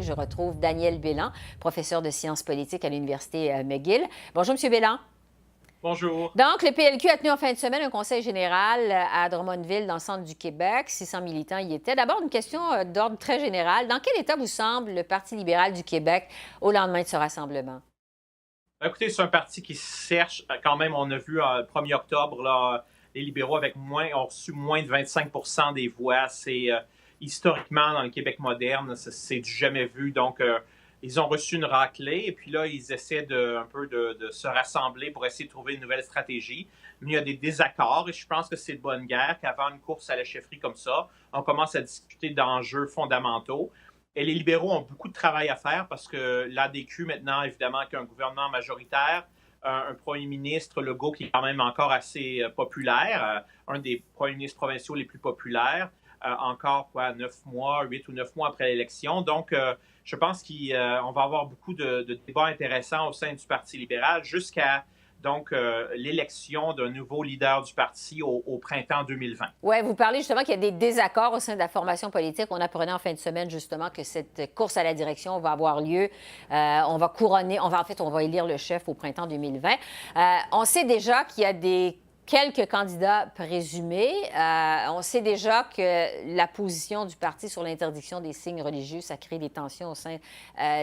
Je retrouve Daniel Bélan, professeur de sciences politiques à l'Université McGill. Bonjour, M. Bélan. Bonjour. Donc, le PLQ a tenu en fin de semaine un conseil général à Drummondville, dans le centre du Québec. 600 militants y étaient. D'abord, une question d'ordre très général. Dans quel état vous semble le Parti libéral du Québec au lendemain de ce rassemblement? Écoutez, c'est un parti qui cherche, quand même, on a vu le 1er octobre, là, les libéraux ont reçu moins de 25 % des voix. C'est historiquement, dans le Québec moderne, c'est du jamais vu. Donc, ils ont reçu une raclée et puis là, ils essaient un peu de se rassembler pour essayer de trouver une nouvelle stratégie. Mais il y a des désaccords et je pense que c'est de bonne guerre qu'avant une course à la chefferie comme ça, on commence à discuter d'enjeux fondamentaux. Et les libéraux ont beaucoup de travail à faire parce que l'ADQ, maintenant, évidemment, qui a un gouvernement majoritaire, un premier ministre, Legault, qui est quand même encore assez populaire, un des premiers ministres provinciaux les plus populaires, encore 8 ou 9 mois après l'élection. Donc, je pense qu'on va avoir beaucoup de débats intéressants au sein du Parti libéral jusqu'à l'élection d'un nouveau leader du parti au printemps 2020. Oui, vous parlez justement qu'il y a des désaccords au sein de la formation politique. On apprenait en fin de semaine justement que cette course à la direction va avoir lieu. On va couronner, on va élire le chef au printemps 2020. On sait déjà qu'il y a quelques candidats présumés. On sait déjà que la position du parti sur l'interdiction des signes religieux, ça crée des tensions au sein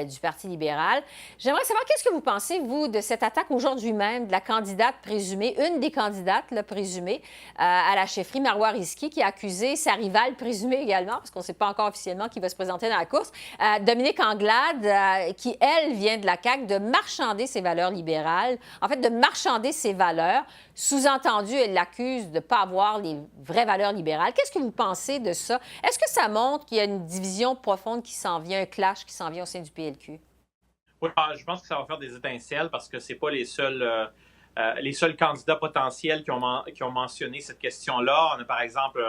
du Parti libéral. J'aimerais savoir, qu'est-ce que vous pensez, vous, de cette attaque aujourd'hui même de la candidate présumée, une des candidates présumées à la chefferie, Marois Risky, qui a accusé sa rivale présumée également, parce qu'on ne sait pas encore officiellement qui va se présenter dans la course, Dominique Anglade, qui, elle, vient de la CAQ, de marchander ses valeurs libérales, en fait, de marchander ses valeurs. Sous-entendu, elle l'accuse de ne pas avoir les vraies valeurs libérales. Qu'est-ce que vous pensez de ça? Est-ce que ça montre qu'il y a une division profonde qui s'en vient, un clash qui s'en vient au sein du PLQ? Oui, je pense que ça va faire des étincelles parce que ce n'est pas les seuls candidats potentiels qui ont mentionné cette question-là. On a par exemple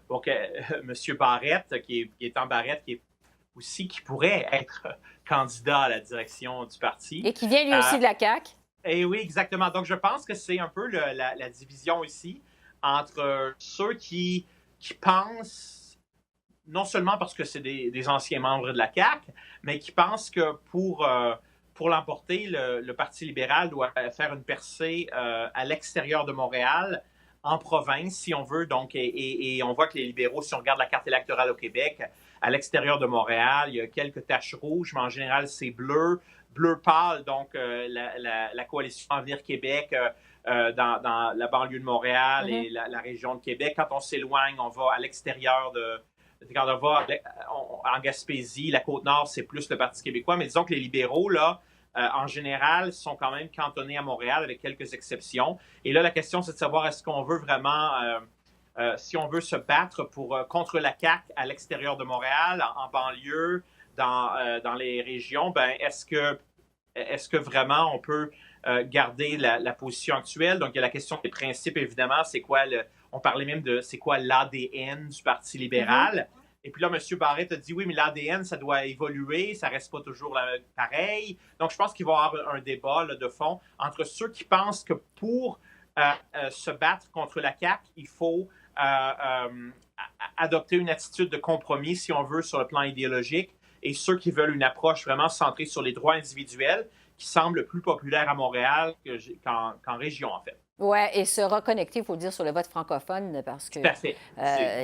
M. Barrette, qui est en Barrette, qui pourrait être candidat à la direction du parti. Et qui vient lui aussi de la CAQ. Et oui, exactement. Donc, je pense que c'est un peu la division ici entre ceux qui pensent, non seulement parce que c'est des anciens membres de la CAQ, mais qui pensent que pour l'emporter, le Parti libéral doit faire une percée à l'extérieur de Montréal, en province, si on veut. Donc, et on voit que les libéraux, si on regarde la carte électorale au Québec, à l'extérieur de Montréal, il y a quelques taches rouges, mais en général, c'est bleu pâle, donc la coalition Avenir Québec dans la banlieue de Montréal et la région de Québec. Quand on s'éloigne, on va à l'extérieur quand on va en Gaspésie, la Côte-Nord, c'est plus le Parti québécois. Mais disons que les libéraux, là, en général, sont quand même cantonnés à Montréal avec quelques exceptions. Et là, la question, c'est de savoir est-ce qu'on veut vraiment... si on veut se battre contre la CAQ à l'extérieur de Montréal, en banlieue, dans les régions, est-ce que vraiment on peut garder la position actuelle? Donc, il y a la question des principes, évidemment. On parlait même de c'est quoi l'ADN du Parti libéral. Et puis là, M. Barrette a dit oui, mais l'ADN, ça doit évoluer, ça reste pas toujours pareil. Donc, je pense qu'il va y avoir un débat là, de fond entre ceux qui pensent que pour se battre contre la CAQ, il faut adopter une attitude de compromis, si on veut, sur le plan idéologique, et ceux qui veulent une approche vraiment centrée sur les droits individuels, qui semble plus populaire à Montréal qu'en région, en fait. Oui, et se reconnecter, il faut le dire, sur le vote francophone, parce que, tout à fait.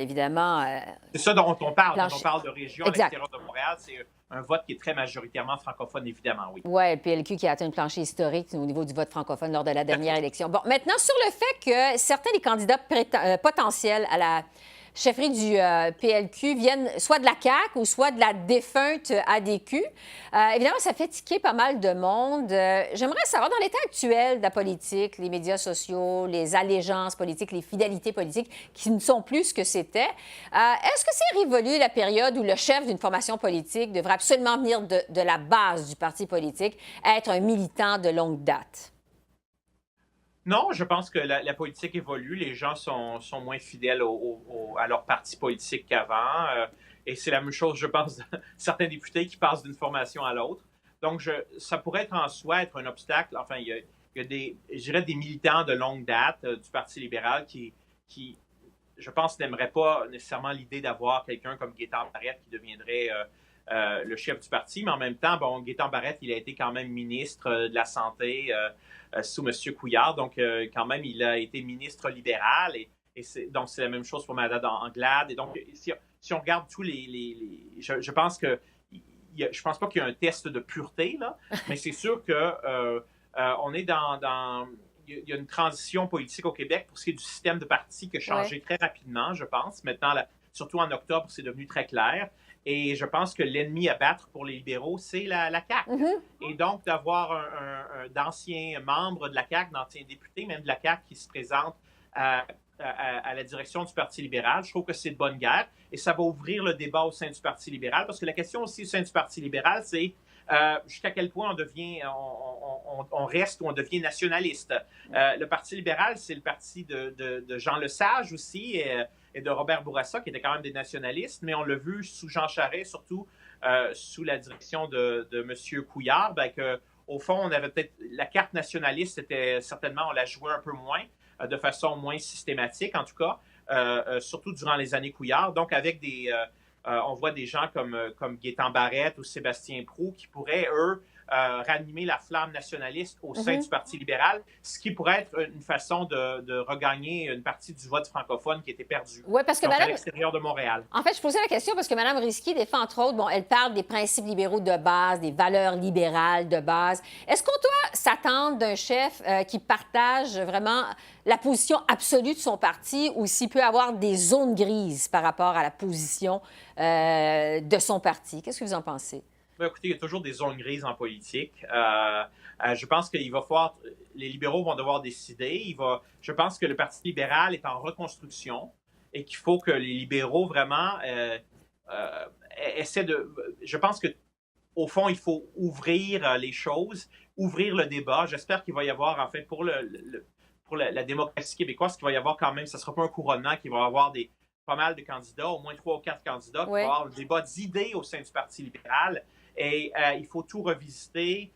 Évidemment... c'est ça dont on parle. Quand on parle de région exact. À l'extérieur de Montréal, c'est un vote qui est très majoritairement francophone, évidemment, oui. Oui, le PLQ qui a atteint un plancher historique au niveau du vote francophone lors de la dernière élection. Bon, maintenant, sur le fait que certains des candidats potentiels à la chefferie du PLQ viennent soit de la CAQ ou soit de la défunte ADQ. Évidemment, ça fait tiquer pas mal de monde. J'aimerais savoir, dans l'état actuel de la politique, les médias sociaux, les allégeances politiques, les fidélités politiques qui ne sont plus ce que c'était, est-ce que c'est révolu la période où le chef d'une formation politique devrait absolument venir de la base du parti politique, être un militant de longue date? Non, je pense que la politique évolue. Les gens sont moins fidèles à leur parti politique qu'avant. Et c'est la même chose, je pense, de certains députés qui passent d'une formation à l'autre. Donc, ça pourrait être en soi être un obstacle. Enfin, il y a je dirais, des militants de longue date du Parti libéral qui, je pense, n'aimeraient pas nécessairement l'idée d'avoir quelqu'un comme Gaétan Barrette qui deviendrait le chef du parti, mais en même temps, bon, Gaétan Barrette, il a été quand même ministre de la Santé sous M. Couillard, donc quand même, il a été ministre libéral, donc c'est la même chose pour Mme Anglade. Et donc, si on regarde tous je pense que je pense pas qu'il y a un test de pureté, là, mais c'est sûr que on est il y a une transition politique au Québec pour ce qui est du système de parti qui a changé très rapidement, je pense. Maintenant, surtout en octobre, c'est devenu très clair. Et je pense que l'ennemi à battre pour les libéraux, c'est la CAQ. Et donc, d'avoir d'anciens membres de la CAQ, d'anciens députés, même de la CAQ, qui se présentent à la direction du Parti libéral, je trouve que c'est de bonne guerre. Et ça va ouvrir le débat au sein du Parti libéral, parce que la question aussi au sein du Parti libéral, c'est jusqu'à quel point on reste ou on devient nationaliste. Le Parti libéral, c'est le parti de Jean Lesage aussi et de Robert Bourassa, qui étaient quand même des nationalistes, mais on l'a vu sous Jean Charest, surtout sous la direction de M. Couillard, qu'au fond, on avait peut-être la carte nationaliste, certainement, on la jouait un peu moins, de façon moins systématique, en tout cas, surtout durant les années Couillard. Donc, avec on voit des gens comme Gaétan Barrette ou Sébastien Proulx qui pourraient, eux, ranimer la flamme nationaliste au sein du Parti libéral, ce qui pourrait être une façon de regagner une partie du vote francophone qui était perdu parce que à l'extérieur de Montréal. En fait, je posais la question parce que Mme Risky défend, entre autres, elle parle des principes libéraux de base, des valeurs libérales de base. Est-ce qu'on doit s'attendre d'un chef qui partage vraiment la position absolue de son parti ou s'il peut avoir des zones grises par rapport à la position de son parti? Qu'est-ce que vous en pensez? Écoutez, il y a toujours des zones grises en politique. Je pense qu'il va falloir... Les libéraux vont devoir décider. Je pense que le Parti libéral est en reconstruction et qu'il faut que les libéraux vraiment essaient de... Je pense qu'au fond, il faut ouvrir les choses, ouvrir le débat. J'espère qu'il va y avoir, en fait, pour la démocratie québécoise, qu'il va y avoir quand même... Ça ne sera pas un couronnement, qu'il va y avoir pas mal de candidats, au moins 3 ou 4 candidats, qu'il va y avoir un débat d'idées au sein du Parti libéral. Et il faut tout revisiter,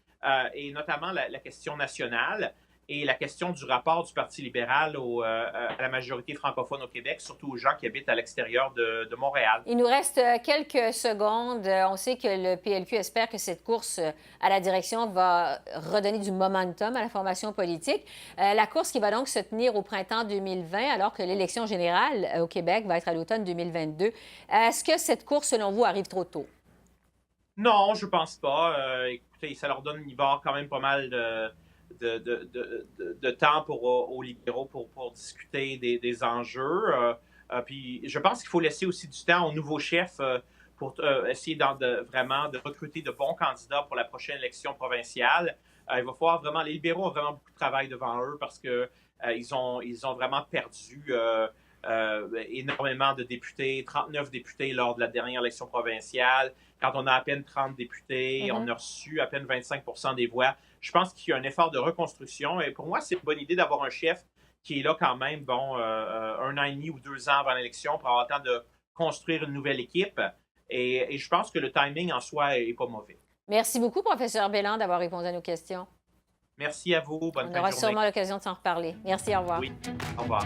et notamment la question nationale et la question du rapport du Parti libéral à la majorité francophone au Québec, surtout aux gens qui habitent à l'extérieur de Montréal. Il nous reste quelques secondes. On sait que le PLQ espère que cette course à la direction va redonner du momentum à la formation politique. La course qui va donc se tenir au printemps 2020, alors que l'élection générale au Québec va être à l'automne 2022. Est-ce que cette course, selon vous, arrive trop tôt? Non, je pense pas. Écoutez, ça leur donne, il va y avoir quand même pas mal de temps aux libéraux pour discuter des enjeux. Puis je pense qu'il faut laisser aussi du temps aux nouveaux chefs pour essayer vraiment de recruter de bons candidats pour la prochaine élection provinciale. Il va falloir vraiment, les libéraux ont vraiment beaucoup de travail devant eux parce que ils ont vraiment perdu énormément de députés, 39 députés lors de la dernière élection provinciale. Quand on a à peine 30 députés, on a reçu à peine 25% des voix. Je pense qu'il y a un effort de reconstruction. Et pour moi, c'est une bonne idée d'avoir un chef qui est là quand même, un an et demi ou 2 ans avant l'élection pour avoir le temps de construire une nouvelle équipe. Et je pense que le timing en soi n'est pas mauvais. Merci beaucoup, professeur Béland, d'avoir répondu à nos questions. Merci à vous. Bonne fin de journée. On aura sûrement l'occasion de s'en reparler. Merci, au revoir. Oui, au revoir.